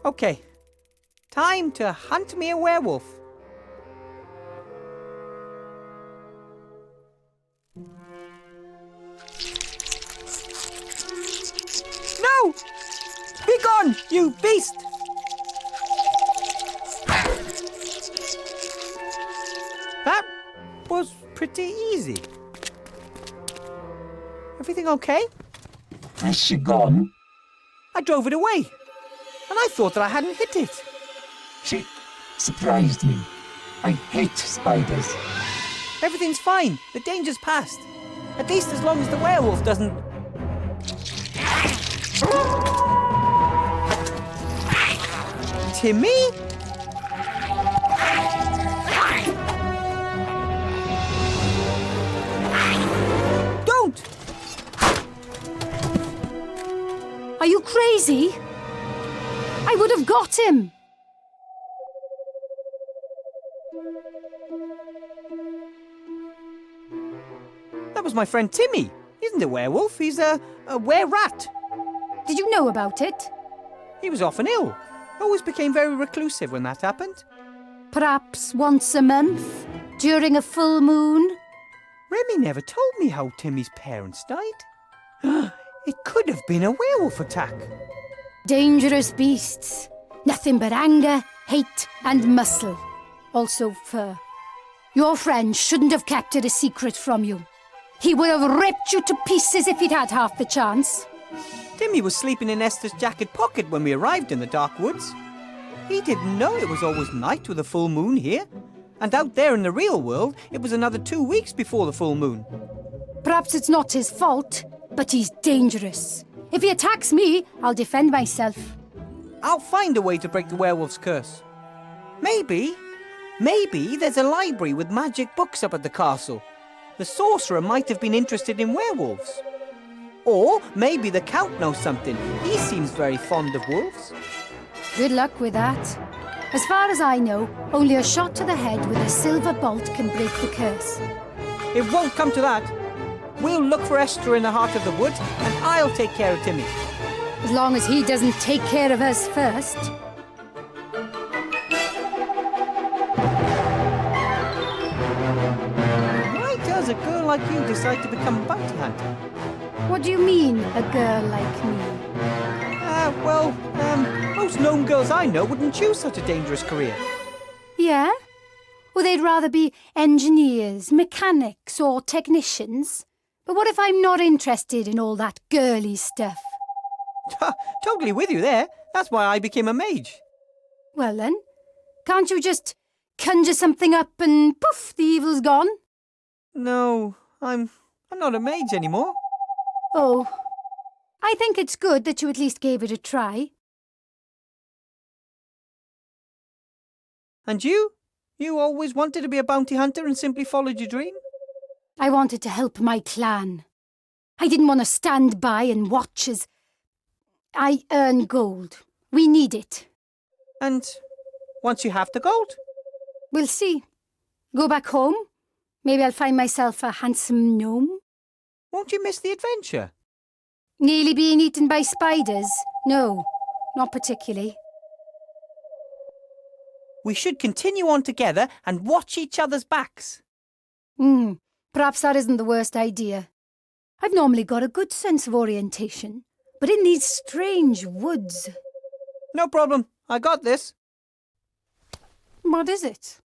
Okay, time to hunt me a werewolf. No! Be gone, you beast! That was pretty easy. Everything okay? Has she gone? I drove it away, and I thought that I hadn't hit it. She surprised me. I hate spiders. Everything's fine. The danger's past. At least as long as the werewolf doesn't... Timmy? Don't! Are you crazy? I would have got him. That was my friend Timmy. He isn't a werewolf, he's a were-rat. Did you know about it? He was often ill. Always became very reclusive when that happened. Perhaps once a month, during a full moon? Remy never told me how Timmy's parents died. It could have been a werewolf attack. Dangerous beasts. Nothing but anger, hate, and muscle. Also fur. Your friend shouldn't have kept it a secret from you. He would have ripped you to pieces if he'd had half the chance. Timmy was sleeping in Esther's jacket pocket when we arrived in the dark woods. He didn't know it was always night with a full moon here. And out there in the real world, it was another 2 weeks before the full moon. Perhaps it's not his fault, but he's dangerous. If he attacks me, I'll defend myself. I'll find a way to break the werewolf's curse. Maybe there's a library with magic books up at the castle. The sorcerer might have been interested in werewolves. Or maybe the Count knows something. He seems very fond of wolves. Good luck with that. As far as I know, only a shot to the head with a silver bolt can break the curse. It won't come to that. We'll look for Esther in the heart of the woods, and I'll take care of Timmy. As long as he doesn't take care of us first. Why does a girl like you decide to become a bounty hunter? What do you mean, a girl like me? Most gnome girls I know wouldn't choose such a dangerous career. Yeah? Or they'd rather be engineers, mechanics, or technicians. But what if I'm not interested in all that girly stuff? Totally with you there. That's why I became a mage. Well then, can't you just conjure something up and poof, the evil's gone? No, I'm not a mage anymore. Oh, I think it's good that you at least gave it a try. And you? You always wanted to be a bounty hunter and simply followed your dream? I wanted to help my clan. I didn't want to stand by and watch as I earn gold. We need it. And once you have the gold? We'll see. Go back home. Maybe I'll find myself a handsome gnome. Won't you miss the adventure? Nearly being eaten by spiders? No, not particularly. We should continue on together and watch each other's backs. Perhaps that isn't the worst idea. I've normally got a good sense of orientation, but in these strange woods... No problem. I got this. What is it?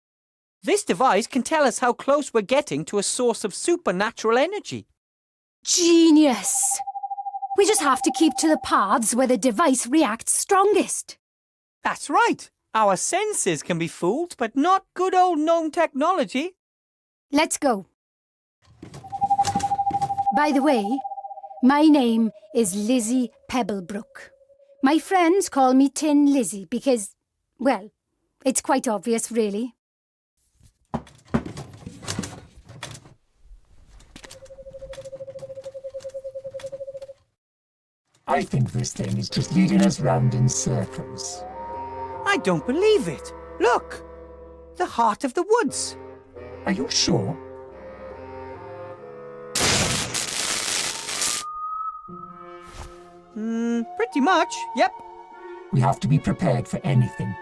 This device can tell us how close we're getting to a source of supernatural energy. Genius! We just have to keep to the paths where the device reacts strongest. That's right. Our senses can be fooled, but not good old gnome technology. Let's go. By the way, my name is Lizzie Pebblebrook. My friends call me Tin Lizzie because, well, it's quite obvious, really. I think this thing is just leading us round in circles. I don't believe it. Look! The heart of the woods. Are you sure? Pretty much, yep. We have to be prepared for anything.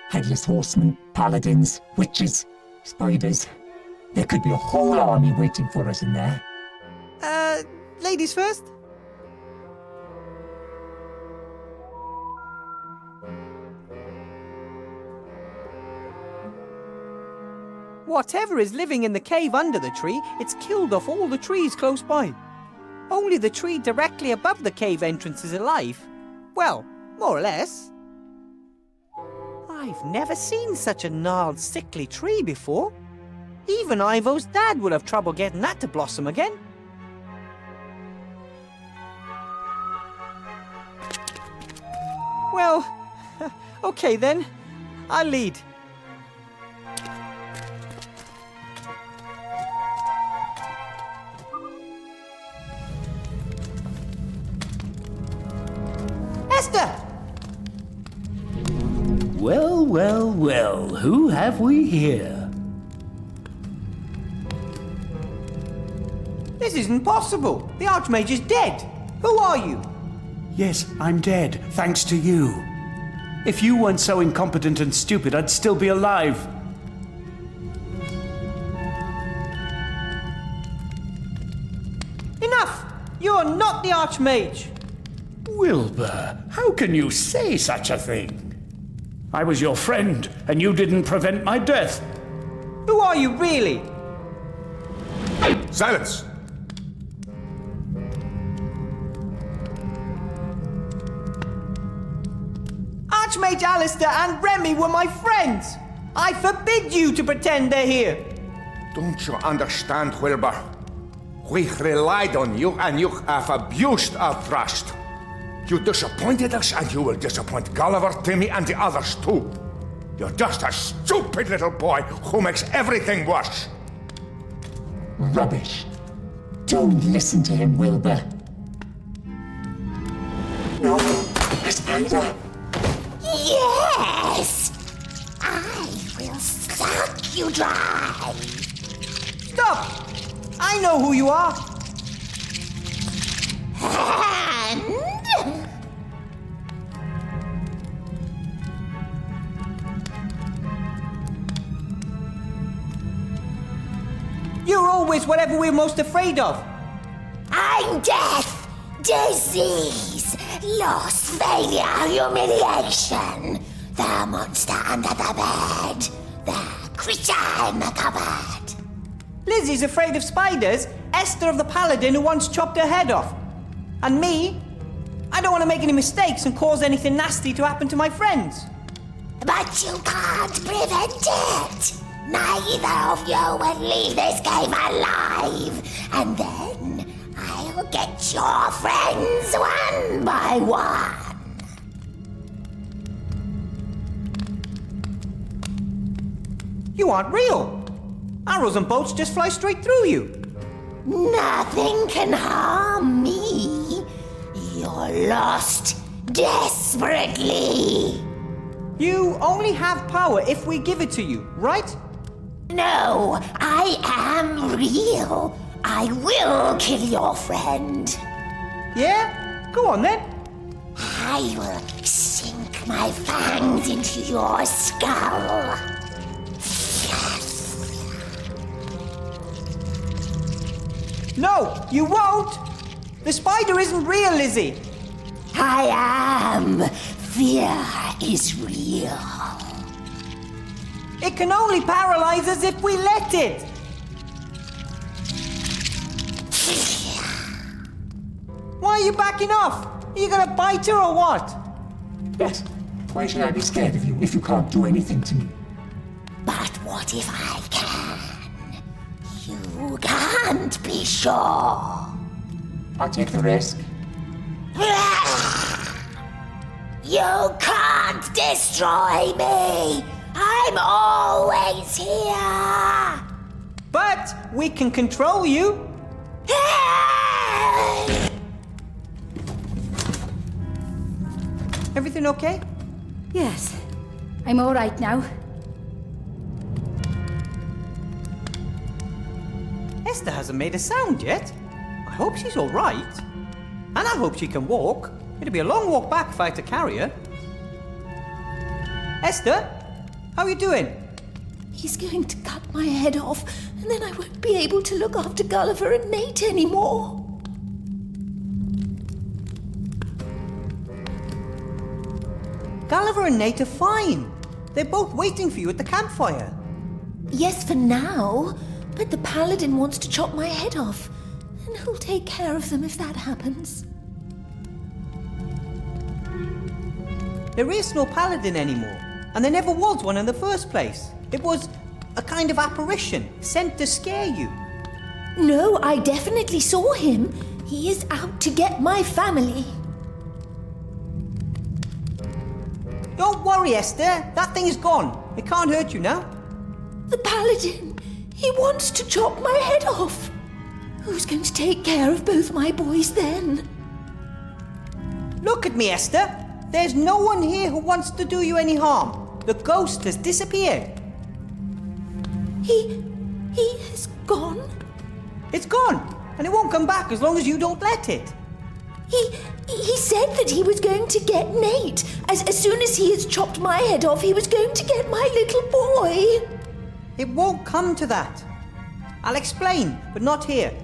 Headless horsemen, paladins, witches, spiders. There could be a whole army waiting for us in there. Ladies first? Whatever is living in the cave under the tree, it's killed off all the trees close by. Only the tree directly above the cave entrance is alive. Well, more or less. I've never seen such a gnarled, sickly tree before. Even Ivo's dad would have trouble getting that to blossom again. Well, okay then. I'll lead. Esther! Well, well, well, who have we here? This isn't possible. The Archmage is dead. Who are you? Yes, I'm dead, thanks to you. If you weren't so incompetent and stupid, I'd still be alive. Enough! You're not the Archmage. Wilbur, how can you say such a thing? I was your friend, and you didn't prevent my death. Who are you really? Silence! Archmage Alistair and Remy were my friends. I forbid you to pretend they're here. Don't you understand, Wilbur? We relied on you and you have abused our trust. You disappointed us and you will disappoint Gulliver, Timmy and the others too. You're just a stupid little boy who makes everything worse. Rubbish. Don't listen to him, Wilbur. No, a spider. Yes! I will suck you dry! Stop! I know who you are. And... You're always whatever we're most afraid of. I'm death, disease, loss, failure, humiliation. The monster under the bed. The creature in the cupboard. Lizzie's afraid of spiders. Esther of the Paladin who once chopped her head off. And me? I don't want to make any mistakes and cause anything nasty to happen to my friends. But you can't prevent it. Neither of you will leave this cave alive. And then I'll get your friends one by one. You aren't real. Arrows and bolts just fly straight through you. Nothing can harm me. You're lost desperately. You only have power if we give it to you, right? No, I am real. I will kill your friend. Yeah? Go on then. I will sink my fangs into your skull. No, you won't. The spider isn't real, Lizzie. I am. Fear is real. It can only paralyze us if we let it. Why are you backing off? Are you gonna bite her or what? Yes. Why should I be scared of you if you can't do anything to me? But what if I can? You can't be sure. I'll take the risk. You can't destroy me! I'm always here! But we can control you. Everything okay? Yes, I'm all right now. Esther hasn't made a sound yet. I hope she's all right. And I hope she can walk. It'll be a long walk back if I had to carry her. Esther? How are you doing? He's going to cut my head off, and then I won't be able to look after Gulliver and Nate anymore. Gulliver and Nate are fine. They're both waiting for you at the campfire. Yes, for now, but the paladin wants to chop my head off, and who'll take care of them if that happens? There is no paladin anymore, and there never was one in the first place. It was a kind of apparition sent to scare you. No, I definitely saw him. He is out to get my family. Don't worry, Esther. That thing is gone. It can't hurt you now. The paladin, he wants to chop my head off. Who's going to take care of both my boys then? Look at me, Esther. There's no one here who wants to do you any harm. The ghost has disappeared. He has gone? It's gone, and it won't come back as long as you don't let it. He said that he was going to get Nate. As soon as he has chopped my head off, he was going to get my little boy. It won't come to that. I'll explain, but not here.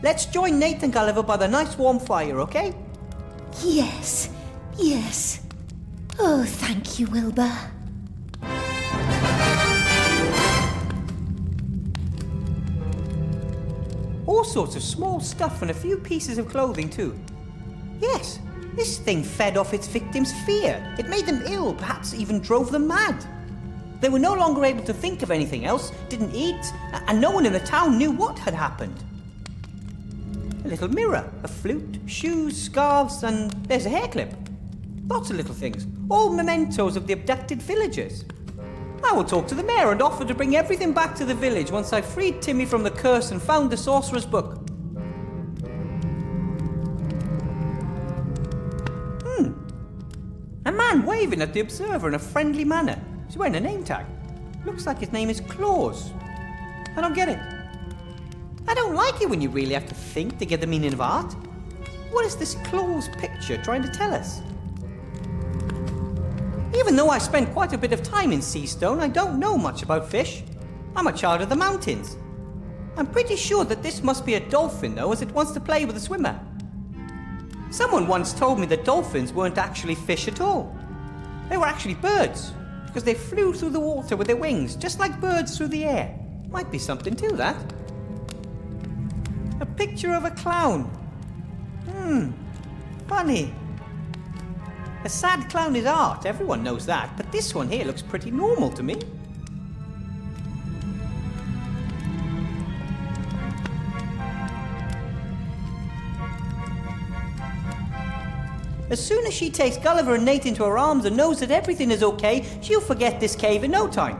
Let's join Nate and Gulliver by the nice warm fire, okay? Yes. Oh, thank you, Wilbur. All sorts of small stuff and a few pieces of clothing too. Yes, this thing fed off its victims' fear. It made them ill, perhaps even drove them mad. They were no longer able to think of anything else, didn't eat, and no one in the town knew what had happened. A little mirror, a flute, shoes, scarves, and there's a hair clip. Lots of little things, all mementos of the abducted villagers. I will talk to the mayor and offer to bring everything back to the village once I've freed Timmy from the curse and found the sorcerer's book. A man waving at the observer in a friendly manner. He's wearing a name tag. Looks like his name is Claus. I don't get it. I don't like it when you really have to think to get the meaning of art. What is this Claus picture trying to tell us? Even though I spent quite a bit of time in Seastone, I don't know much about fish. I'm a child of the mountains. I'm pretty sure that this must be a dolphin, though, as it wants to play with a swimmer. Someone once told me that dolphins weren't actually fish at all. They were actually birds, because they flew through the water with their wings, just like birds through the air. Might be something to that. A picture of a clown. Funny. A sad clown is art, everyone knows that, but this one here looks pretty normal to me. As soon as she takes Gulliver and Nate into her arms and knows that everything is okay, she'll forget this cave in no time.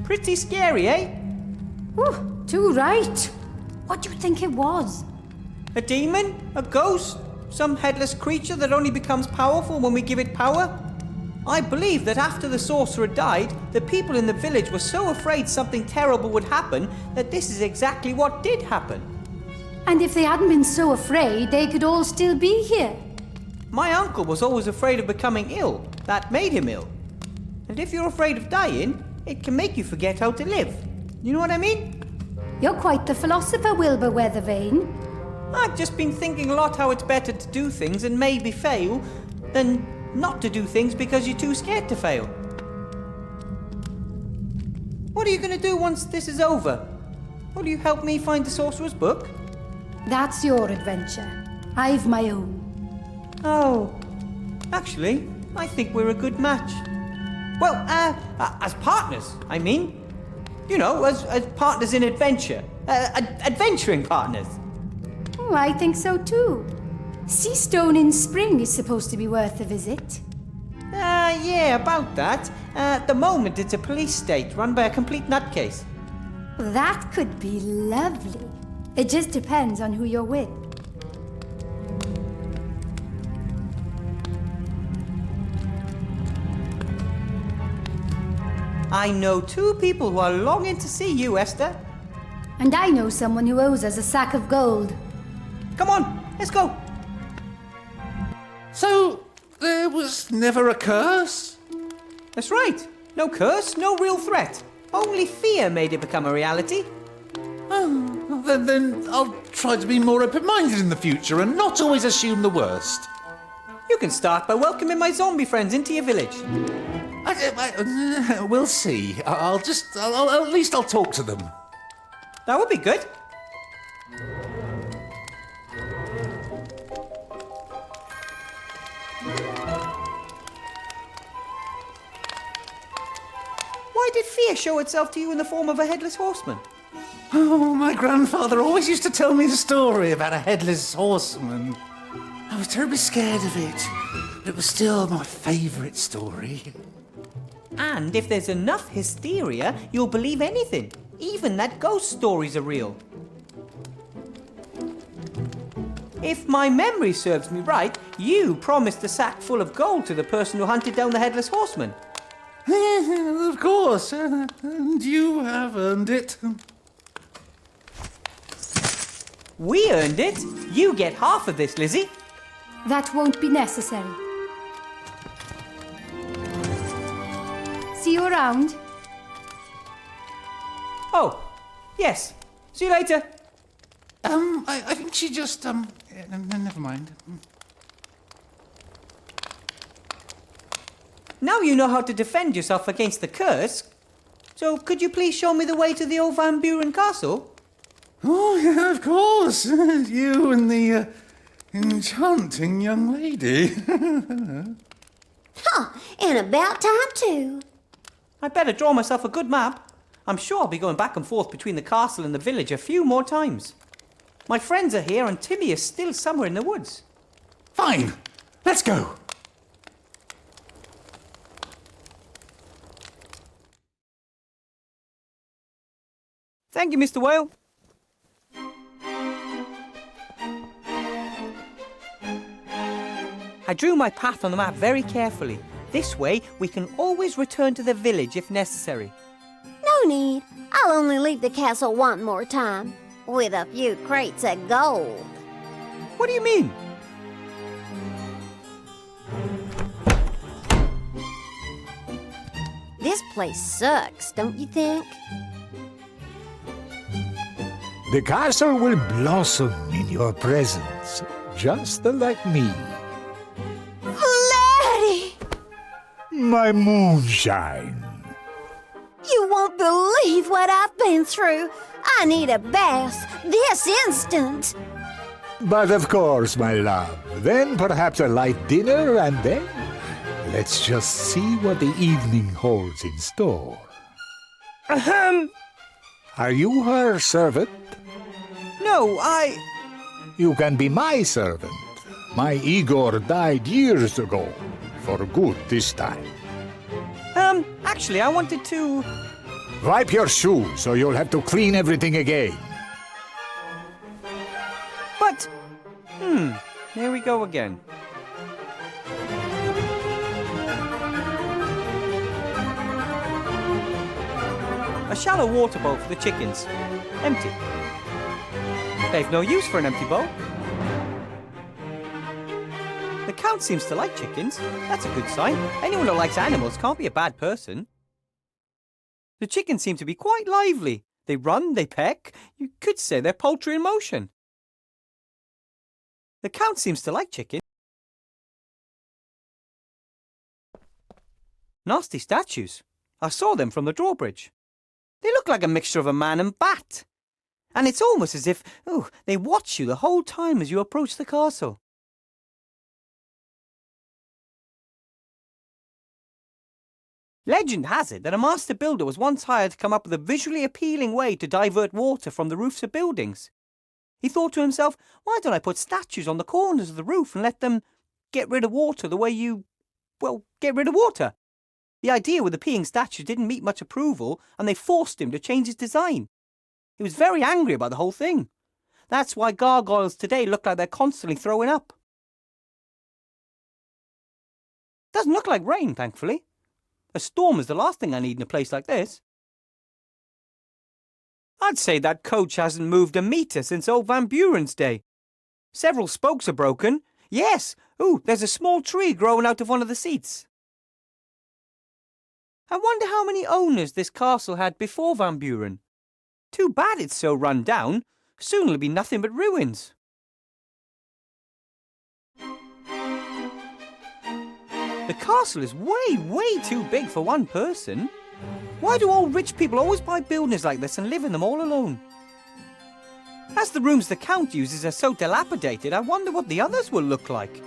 Pretty scary, eh? Ooh, too right. What do you think it was? A demon? A ghost? Some headless creature that only becomes powerful when we give it power? I believe that after the sorcerer died, the people in the village were so afraid something terrible would happen that this is exactly what did happen. And if they hadn't been so afraid, they could all still be here. My uncle was always afraid of becoming ill. That made him ill. And if you're afraid of dying, it can make you forget how to live. You know what I mean? You're quite the philosopher, Wilbur Weathervane. I've just been thinking a lot how it's better to do things and maybe fail than not to do things because you're too scared to fail. What are you going to do once this is over? Will you help me find the sorcerer's book? That's your adventure. I've my own. Oh, actually, I think we're a good match. Well, as partners, I mean. You know, as partners in adventure. Adventuring partners. Oh, I think so too. Seastone in spring is supposed to be worth a visit. Yeah, about that. At the moment, it's a police state run by a complete nutcase. That could be lovely. It just depends on who you're with. I know 2 people who are longing to see you, Esther. And I know someone who owes us a sack of gold. Come on, let's go. So, there was never a curse? That's right. No curse, no real threat. Only fear made it become a reality. Oh, then I'll try to be more open-minded in the future and not always assume the worst. You can start by welcoming my zombie friends into your village. We'll see. At least I'll talk to them. That would be good. Why did fear show itself to you in the form of a headless horseman? Oh, my grandfather always used to tell me the story about a headless horseman. I was terribly scared of it, but it was still my favourite story. And if there's enough hysteria, you'll believe anything, even that ghost stories are real. If my memory serves me right, you promised a sack full of gold to the person who hunted down the headless horseman. Of course, and you have earned it. We earned it. You get half of this, Lizzie. That won't be necessary. See you around. Oh, yes. See you later. I think she just, never mind. Now you know how to defend yourself against the curse. So could you please show me the way to the old Van Buren castle? Oh, yeah, of course. You and the enchanting young lady. Huh, and about time too. I'd better draw myself a good map. I'm sure I'll be going back and forth between the castle and the village a few more times. My friends are here and Timmy is still somewhere in the woods. Fine, let's go. Thank you, Mr. Whale. I drew my path on the map very carefully. This way, we can always return to the village if necessary. No need. I'll only leave the castle one more time, with a few crates of gold. What do you mean? This place sucks, don't you think? The castle will blossom in your presence, just like me. Flatty! My moonshine. You won't believe what I've been through. I need a bath this instant. But of course, my love. Then perhaps a light dinner, and then let's just see what the evening holds in store. Ahem. Are you her servant? No, You can be my servant. My Igor died years ago. For good this time. Actually, I wanted to... Wipe your shoes, or you'll have to clean everything again. But... There we go again. A shallow water bowl for the chickens. Empty. They've no use for an empty bowl. The Count seems to like chickens. That's a good sign. Anyone who likes animals can't be a bad person. The chickens seem to be quite lively. They run, they peck. You could say they're poultry in motion. The Count seems to like chickens. Nasty statues. I saw them from the drawbridge. They look like a mixture of a man and bat. And it's almost as if, they watch you the whole time as you approach the castle. Legend has it that a master builder was once hired to come up with a visually appealing way to divert water from the roofs of buildings. He thought to himself, why don't I put statues on the corners of the roof and let them get rid of water the way you, get rid of water? The idea with the peeing statues didn't meet much approval, and they forced him to change his design. He was very angry about the whole thing. That's why gargoyles today look like they're constantly throwing up. Doesn't look like rain, thankfully. A storm is the last thing I need in a place like this. I'd say that coach hasn't moved a metre since old Van Buren's day. Several spokes are broken. Yes, there's a small tree growing out of one of the seats. I wonder how many owners this castle had before Van Buren. Too bad it's so run down. Soon it'll be nothing but ruins. The castle is way too big for one person. Why do all rich people always buy buildings like this and live in them all alone? As the rooms the Count uses are so dilapidated, I wonder what the others will look like.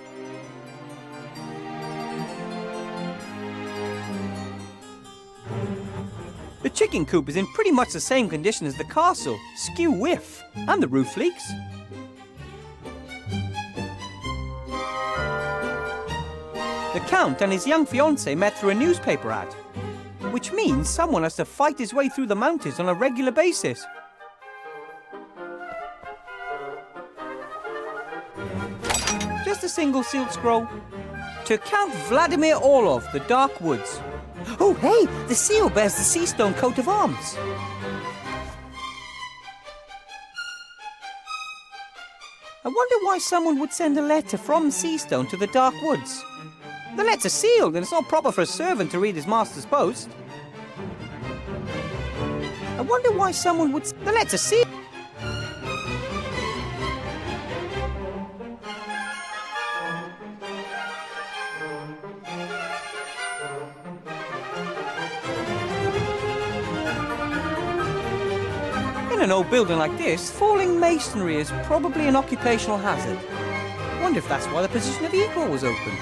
The chicken coop is in pretty much the same condition as the castle, skew whiff, and the roof leaks. The Count and his young fiancée met through a newspaper ad, which means someone has to fight his way through the mountains on a regular basis. Just a single sealed scroll. To Count Vladimir Orlov, the Dark Woods. Oh, hey, the seal bears the sea stone coat of arms. I wonder why someone would send a letter from Seastone to the Dark Woods. The letter's sealed and it's not proper for a servant to read his master's post. I wonder why someone would... The letter's sealed. In an old building like this, falling masonry is probably an occupational hazard. I wonder if that's why the position of equal was open.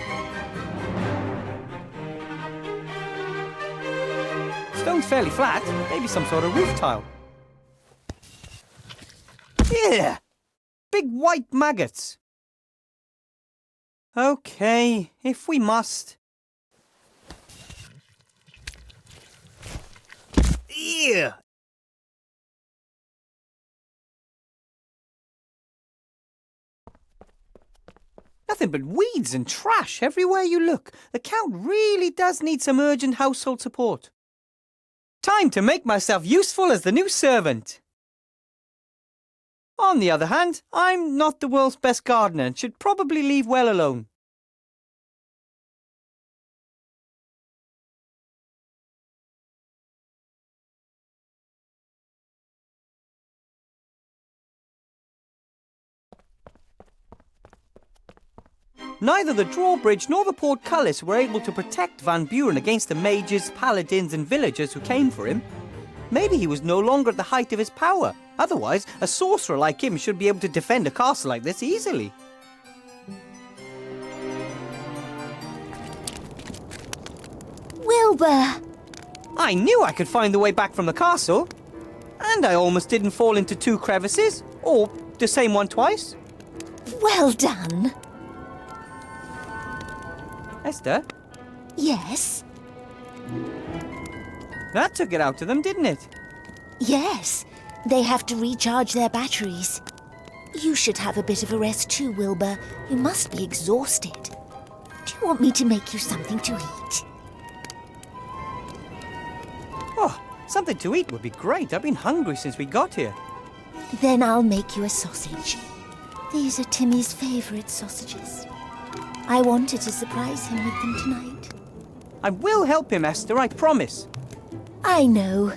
Stone's fairly flat, maybe some sort of roof tile. Yeah! Big white maggots. Okay, if we must. Yeah. Nothing but weeds and trash everywhere you look. The Count really does need some urgent household support. Time to make myself useful as the new servant. On the other hand, I'm not the world's best gardener and should probably leave well alone. Neither the drawbridge nor the portcullis were able to protect Van Buren against the mages, paladins and villagers who came for him. Maybe he was no longer at the height of his power. Otherwise, a sorcerer like him should be able to defend a castle like this easily. Wilbur! I knew I could find the way back from the castle. And I almost didn't fall into 2 crevices. Or the same one twice. Well done. Esther, Yes? that took it out of them, didn't it? Yes. They have to recharge their batteries. You should have a bit of a rest too, Wilbur. You must be exhausted. Do you want me to make you something to eat? Oh, something to eat would be great. I've been hungry since we got here. Then I'll make you a sausage. These are Timmy's favourite sausages. I wanted to surprise him with them tonight. I will help him, Esther, I promise. I know.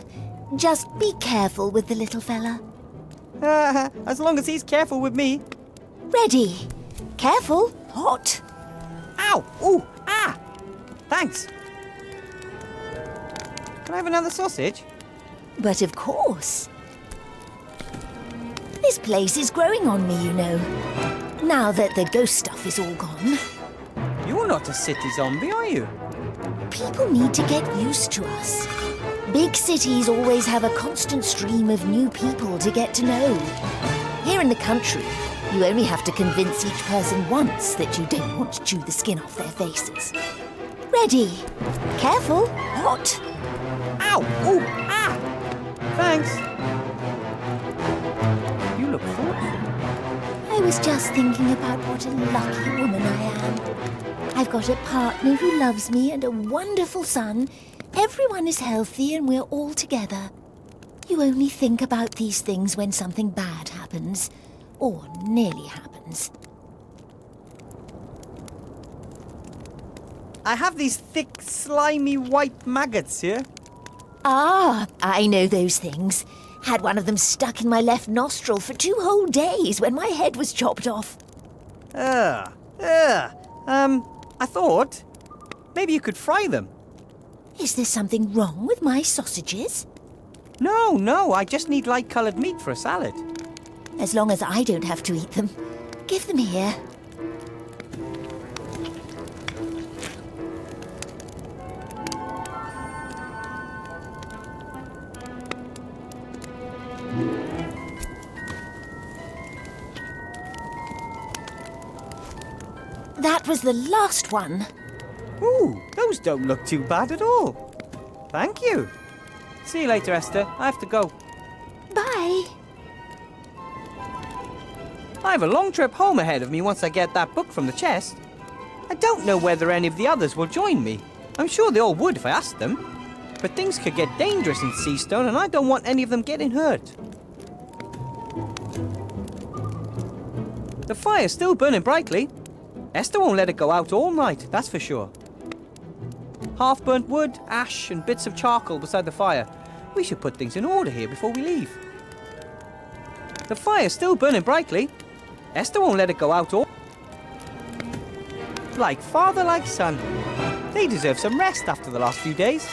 Just be careful with the little fella. As long as he's careful with me. Ready. Careful. Hot. Ow! Ooh! Ah! Thanks. Can I have another sausage? But of course. This place is growing on me, you know. Now that the ghost stuff is all gone. You're not a city zombie, are you? People need to get used to us. Big cities always have a constant stream of new people to get to know. Here in the country, you only have to convince each person once that you don't want to chew the skin off their faces. Ready. Careful. Hot. Ow! Ooh! Ah! Thanks. You look thoughtful. I was just thinking about what a lucky woman I am. I've got a partner who loves me and a wonderful son. Everyone is healthy and we're all together. You only think about these things when something bad happens, or nearly happens. I have these thick, slimy white maggots here. Ah, I know those things. Had one of them stuck in my left nostril for 2 whole days when my head was chopped off. I thought maybe you could fry them. Is there something wrong with my sausages? No, I just need light-coloured meat for a salad. As long as I don't have to eat them. Give them here. That was the last one. Ooh, those don't look too bad at all. Thank you. See you later, Esther. I have to go. Bye. I have a long trip home ahead of me once I get that book from the chest. I don't know whether any of the others will join me. I'm sure they all would if I asked them. But things could get dangerous in Seastone, and I don't want any of them getting hurt. The fire's still burning brightly. Esther won't let it go out all night, that's for sure. Half-burnt wood, ash, and bits of charcoal beside the fire. We should put things in order here before we leave. The fire's still burning brightly. Esther won't let it go out all... Like father, like son. They deserve some rest after the last few days.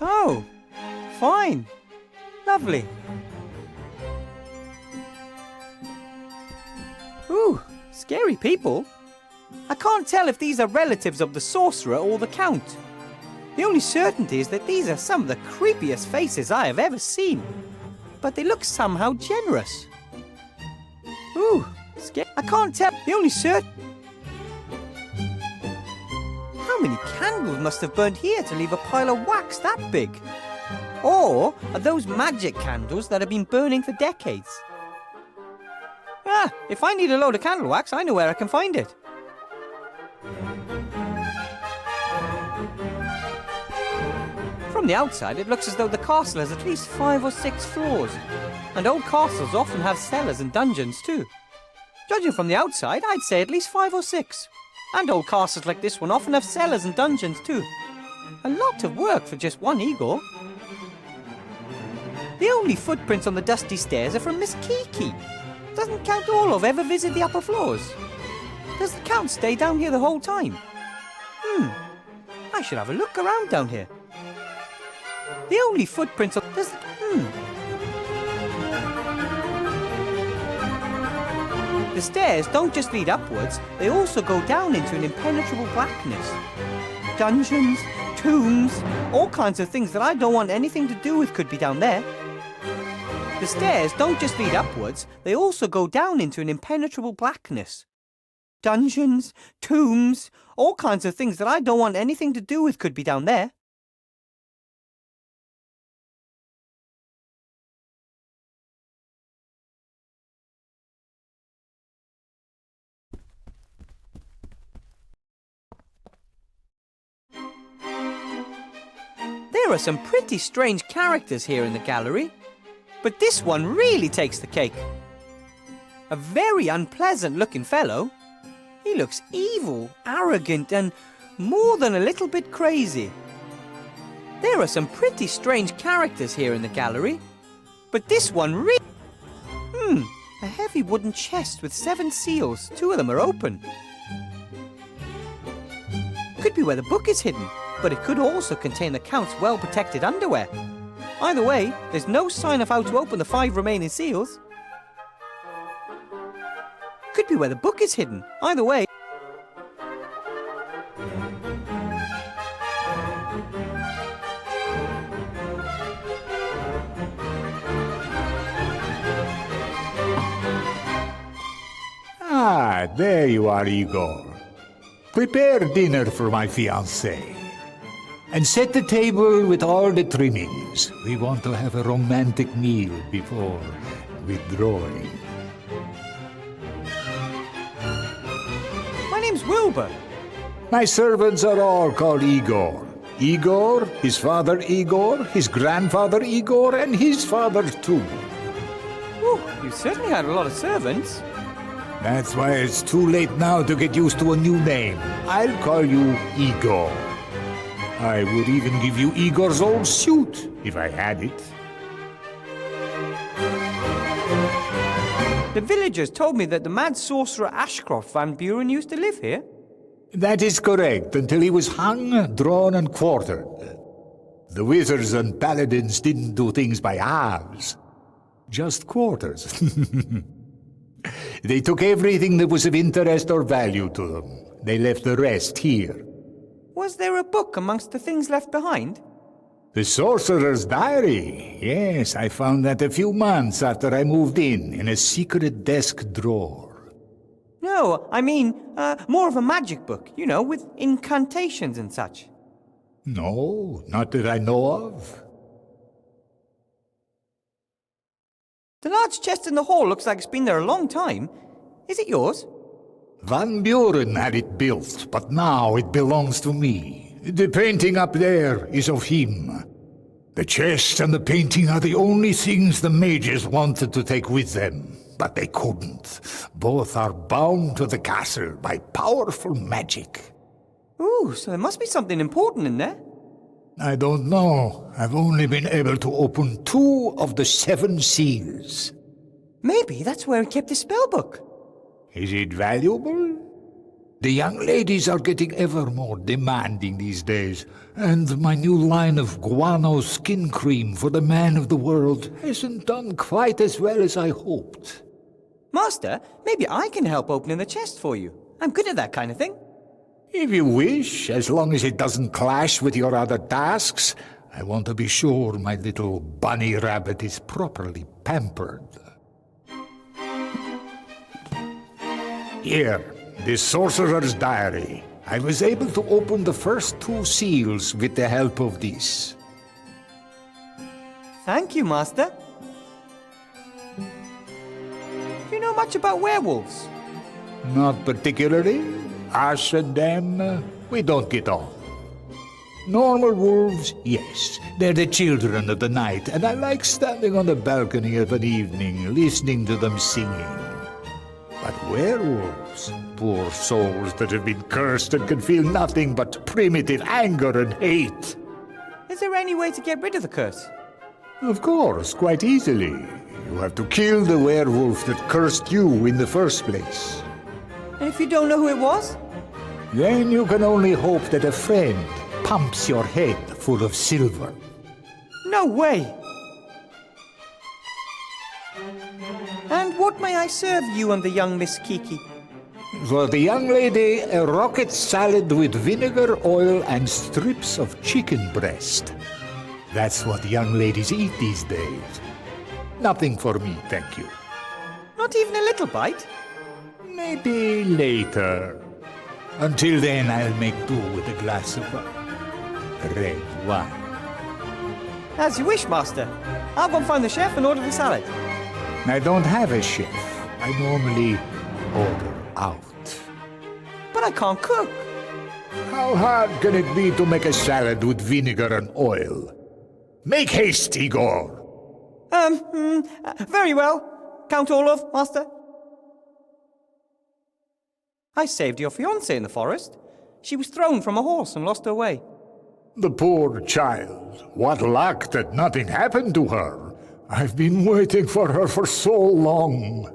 Oh, fine. Lovely. Ooh, scary people. I can't tell if these are relatives of the sorcerer or the count. The only certainty is that these are some of the creepiest faces I have ever seen. But they look somehow generous. Ooh, scary. I can't tell. The only How many candles must have burned here to leave a pile of wax that big? Or are those magic candles that have been burning for decades? Ah, if I need a load of candle wax, I know where I can find it. From the outside, it looks as though the castle has at least 5 or 6 floors. And old castles often have cellars and dungeons too. Judging from the outside, I'd say at least 5 or 6. And old castles like this one often have cellars and dungeons too. A lot of work for just one Igor. The only footprints on the dusty stairs are from Miss Kiki. Doesn't Count Orlov ever visit the upper floors? Does the Count stay down here the whole time? I should have a look around down here. The only footprints on... The stairs don't just lead upwards, they also go down into an impenetrable blackness. Dungeons, tombs, all kinds of things that I don't want anything to do with could be down there. The stairs don't just lead upwards, they also go down into an impenetrable blackness. Dungeons, tombs, all kinds of things that I don't want anything to do with could be down there. There are some pretty strange characters here in the gallery, but this one really takes the cake. A very unpleasant-looking fellow. He looks evil, arrogant, and more than a little bit crazy. There are some pretty strange characters here in the gallery, but this one really... A heavy wooden chest with 7 seals. 2 of them are open. Could be where the book is hidden, but it could also contain the Count's well-protected underwear. Either way, there's no sign of how to open the 5 remaining seals. Could be where the book is hidden. Either way... Ah, there you are, Igor. Prepare dinner for my fiancée. And set the table with all the trimmings. We want to have a romantic meal before withdrawing. My name's is Wilbur? My servants are all called Igor. Igor, his father Igor, his grandfather Igor, and his father too. Ooh, you certainly had a lot of servants. That's why it's too late now to get used to a new name. I'll call you Igor. I would even give you Igor's old suit, if I had it. The villagers told me that the mad sorcerer Ashcroft Van Buren used to live here. That is correct, until he was hung, drawn, and quartered. The wizards and paladins didn't do things by halves, just quarters. They took everything that was of interest or value to them. They left the rest here. Was there a book amongst the things left behind? The Sorcerer's Diary. Yes, I found that a few months after I moved in a secret desk drawer. No, I mean, more of a magic book, you know, with incantations and such. No, not that I know of. The large chest in the hall looks like it's been there a long time. Is it yours? Van Buren had it built, but now it belongs to me. The painting up there is of him. The chest and the painting are the only things the mages wanted to take with them, but they couldn't. Both are bound to the castle by powerful magic. Ooh, so there must be something important in there. I don't know. I've only been able to open 2 of the 7 seals. Maybe that's where he kept his spellbook. Is it valuable? The young ladies are getting ever more demanding these days, and my new line of guano skin cream for the man of the world hasn't done quite as well as I hoped. Master, maybe I can help opening the chest for you. I'm good at that kind of thing. If you wish, as long as it doesn't clash with your other tasks. I want to be sure my little bunny rabbit is properly pampered. Here, the Sorcerer's Diary. I was able to open the first 2 seals with the help of this. Thank you, Master. Do you know much about werewolves? Not particularly. Us and them, we don't get on. Normal wolves, yes. They're the children of the night, and I like standing on the balcony of an evening, listening to them singing. But werewolves, poor souls that have been cursed and can feel nothing but primitive anger and hate. Is there any way to get rid of the curse? Of course, quite easily. You have to kill the werewolf that cursed you in the first place. And if you don't know who it was? Then you can only hope that a friend pumps your head full of silver. No way! And what may I serve you and the young Miss Kiki? For the young lady, a rocket salad with vinegar, oil, and strips of chicken breast. That's what young ladies eat these days. Nothing for me, thank you. Not even a little bite? Maybe later. Until then, I'll make do with a glass of red wine. As you wish, Master. I'll go and find the chef and order the salad. I don't have a chef. I normally order out. But I can't cook. How hard can it be to make a salad with vinegar and oil? Make haste, Igor! Very well. Count Olaf, Master. I saved your fiancée in the forest. She was thrown from a horse and lost her way. The poor child. What luck that nothing happened to her. I've been waiting for her for so long.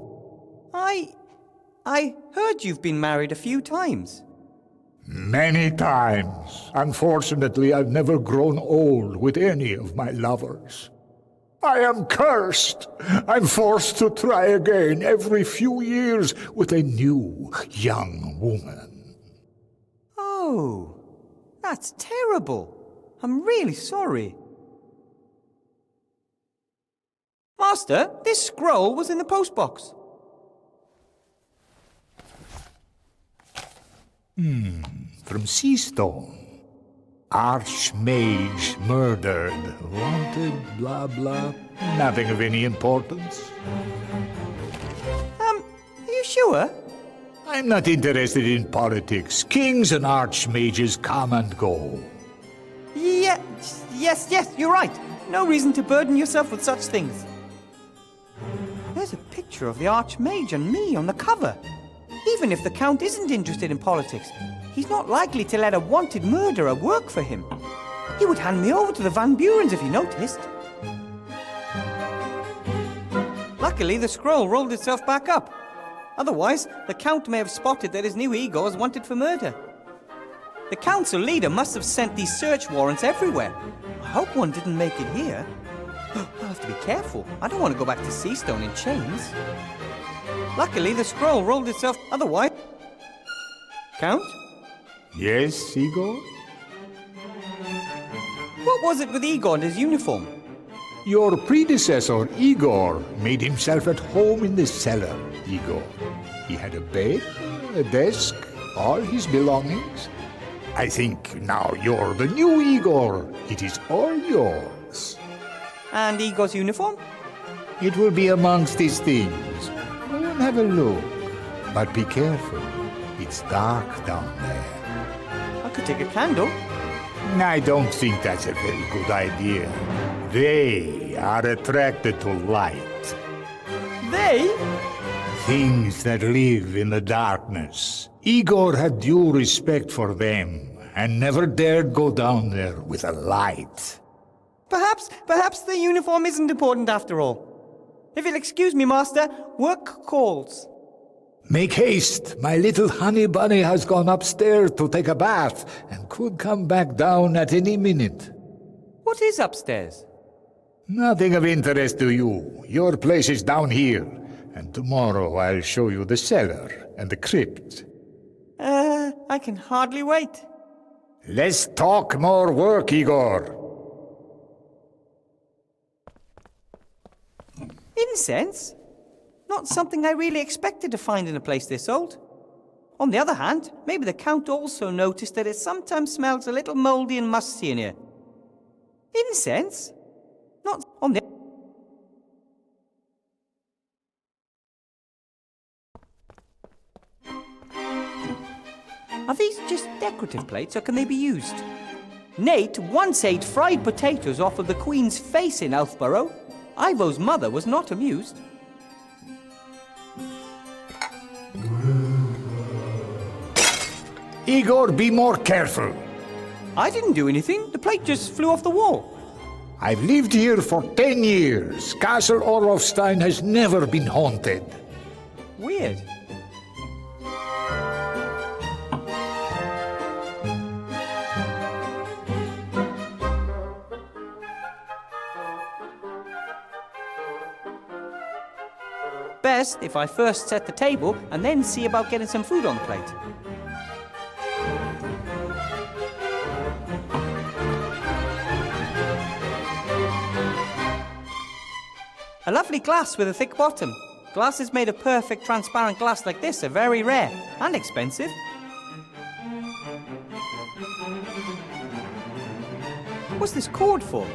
I heard you've been married a few times. Many times. Unfortunately, I've never grown old with any of my lovers. I am cursed. I'm forced to try again every few years with a new young woman. Oh, that's terrible. I'm really sorry. Master, this scroll was in the postbox. From Seastone. Archmage murdered. Wanted, blah, blah. Nothing of any importance. Are you sure? I'm not interested in politics. Kings and archmages come and go. Yes, you're right. No reason to burden yourself with such things. There's a picture of the Archmage and me on the cover. Even if the Count isn't interested in politics, he's not likely to let a wanted murderer work for him. He would hand me over to the Van Burens if he noticed. Luckily, the scroll rolled itself back up. Otherwise, the Count may have spotted that his new Igor is wanted for murder. The council leader must have sent these search warrants everywhere. I hope one didn't make it here. I'll have to be careful. I don't want to go back to Seastone in chains. Luckily, the scroll rolled itself. Otherwise... Count? Yes, Igor? What was it with Igor and his uniform? Your predecessor, Igor, made himself at home in the cellar, Igor. He had a bed, a desk, all his belongings. I think now you're the new Igor. It is all yours. And Igor's uniform? It will be amongst his things. Go and have a look. But be careful. It's dark down there. I could take a candle. I don't think that's a very good idea. They are attracted to light. They? Things that live in the darkness. Igor had due respect for them and never dared go down there with a light. Perhaps the uniform isn't important after all. If you'll excuse me, Master, work calls. Make haste. My little honey bunny has gone upstairs to take a bath and could come back down at any minute. What is upstairs? Nothing of interest to you. Your place is down here. And tomorrow I'll show you the cellar and the crypt. I can hardly wait. Let's talk more work, Igor. Incense? Not something I really expected to find in a place this old. On the other hand, maybe the Count also noticed that it sometimes smells a little mouldy and musty in here. Incense? Not on the... Are these just decorative plates, or can they be used? Nate once ate fried potatoes off of the Queen's face in Elfborough. Ivo's mother was not amused. Igor, be more careful. I didn't do anything. The plate just flew off the wall. I've lived here for 10 years. Castle Orlofstein has never been haunted. Weird. Best if I first set the table and then see about getting some food on the plate. A lovely glass with a thick bottom. Glasses made of perfect transparent glass like this are very rare and expensive. What's this cord for?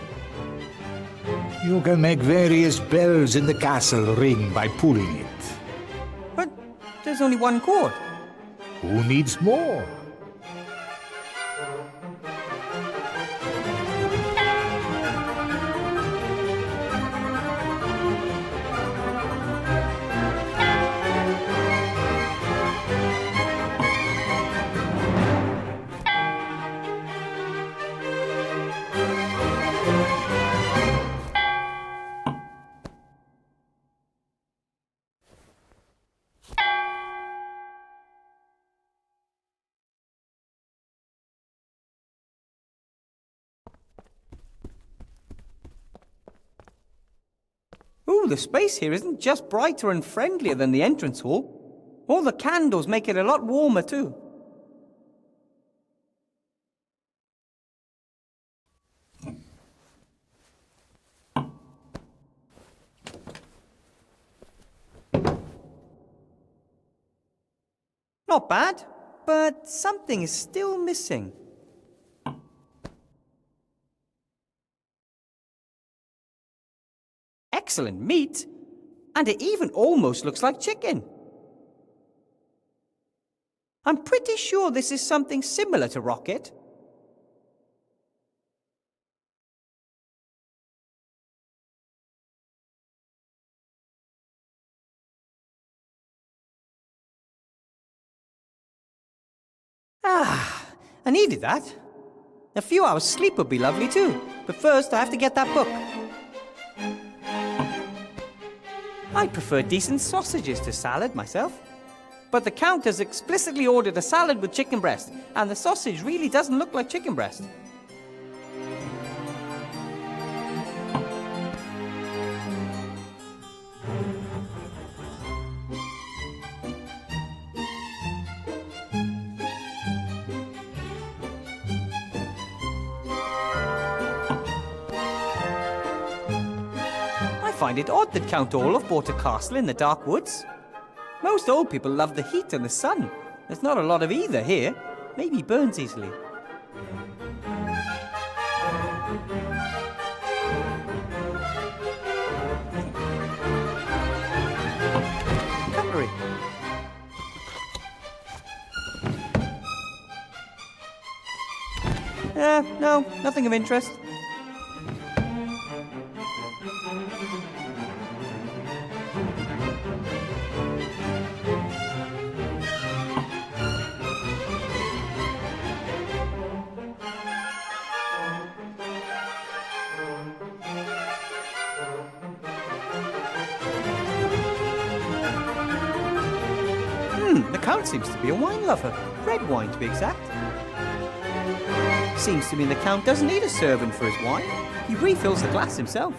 You can make various bells in the castle ring by pulling it. But there's only one cord. Who needs more? Ooh, the space here isn't just brighter and friendlier than the entrance hall. All the candles make it a lot warmer too. Not bad, but something is still missing. Excellent meat, and it even almost looks like chicken. I'm pretty sure this is something similar to rocket. Ah, I needed that. A few hours sleep would be lovely too. But first, I have to get that book. I prefer decent sausages to salad myself. But the Count has explicitly ordered a salad with chicken breast, and the sausage really doesn't look like chicken breast. I find it odd that Count Olaf bought a castle in the dark woods. Most old people love the heat and the sun. There's not a lot of either here. Maybe burns easily. Cutlery. No, nothing of interest. The Count seems to be a wine lover. Red wine, to be exact. Seems to me the Count doesn't need a servant for his wine. He refills the glass himself.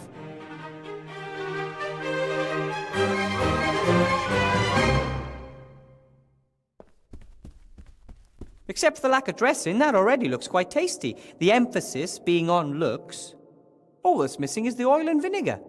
Except for the lack of dressing, that already looks quite tasty. The emphasis being on looks. All that's missing is the oil and vinegar.